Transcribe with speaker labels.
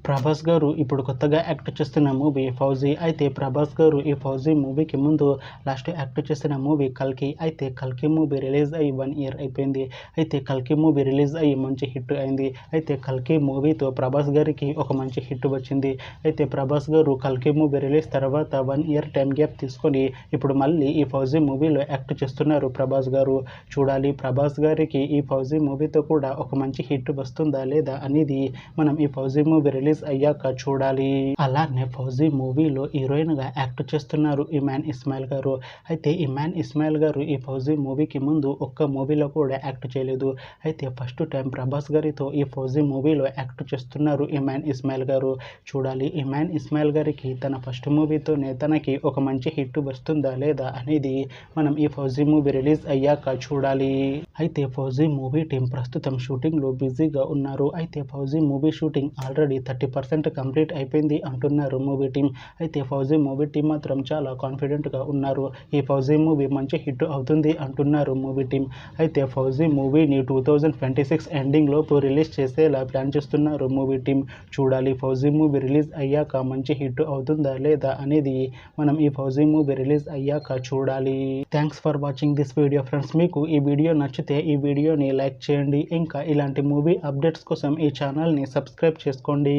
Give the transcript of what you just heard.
Speaker 1: ప్రభాస్ గారు ఇప్పుడు కొత్తగా యాక్ట్ చేస్తున్న మూవీ ఫౌజీ. అయితే ప్రభాస్ గారు ఈ ఫౌజీ మూవీకి ముందు లాస్ట్ యాక్ట్ చేసిన మూవీ కల్కి. అయితే కల్కి మూవీ రిలీజ్ అయ్యి 1 ఇయర్ అయిపోయింది. అయితే కల్కి మూవీ రిలీజ్ అయ్యి మంచి హిట్ అయింది. అయితే కల్కి మూవీతో ప్రభాస్ గారికి ఒక మంచి హిట్ వచ్చింది. అయితే ప్రభాస్ గారు కల్కి మూవీ రిలీజ్ తర్వాత 1 ఇయర్ టైం గ్యాప్ తీసుకొని ఇప్పుడు మళ్ళీ ఈ ఫౌజీ మూవీలో యాక్ట్ చేస్తున్నారు ప్రభాస్ గారు. చూడాలి ప్రభాస్ గారికి ఈ ఫౌజీ మూవీతో కూడా ఒక మంచి హిట్ వస్తుందా లేదా అనేది మనం ఈ ఫౌజీ మూవీ రిలీజ్ అయ్యాక చూడాలి. అలానే ఫౌజీ మూవీలో హీరోయిన్ గా యాక్ట్ చేస్తున్నారు ఇమాన్ ఇస్మాయిల్ గారు. అయితే ఇమాన్ ఇస్మాయిల్ గారు ఈ ఫౌజీ మూవీకి ముందు ఒక్క మూవీలో కూడా యాక్ట్ చేయలేదు. అయితే ఫస్ట్ టైం ప్రభాస్ గారితో ఈ ఫౌజీ మూవీలో యాక్ట్ చేస్తున్నారు ఇమాన్ ఇస్మాయిల్ గారు. చూడాలి ఇమాన్ ఇస్మాయిల్ గారికి తన ఫస్ట్ మూవీతోనే తనకి ఒక మంచి హిట్ వస్తుందా లేదా అనేది మనం ఈ ఫౌజీ మూవీ రిలీజ్ అయ్యాక చూడాలి. అయితే ఫౌజీ మూవీ టీం ప్రస్తుతం షూటింగ్ లో బిజీగా ఉన్నారు. అయితే fauji movie shooting already 30% complete అయిపోయింది అంటున్నారు మూవీ టీం. అయితే ఫౌజీ మూవీ టీం మాత్రం చాలా కాన్ఫిడెంట్ గా ఉన్నారు. ఈ ఫౌజీ మూవీ మంచి హిట్ అవుతుంది అంటున్నారు మూవీ టీం. అయితే ఫౌజీ మూవీని 2026 ఎండింగ్ లోపు రిలీజ్ చేసేలా ప్లాన్ చేస్తున్నారు మూవీ టీం. చూడాలి ఫౌజీ మూవీ రిలీజ్ అయ్యాక మంచి హిట్ అవుతుందా లేదా అనేది మనం ఈ ఫౌజీ మూవీ రిలీజ్ అయ్యాక చూడాలి. Thanks for watching this video friends. మీకు ఈ వీడియో నచ్చితే ఈ వీడియోని లైక్ చేయండి. ఇంకా ఇలాంటి మూవీ అప్డేట్స్ కోసం ఈ ఛానల్ని సబ్స్క్రైబ్ చేసుకోండి.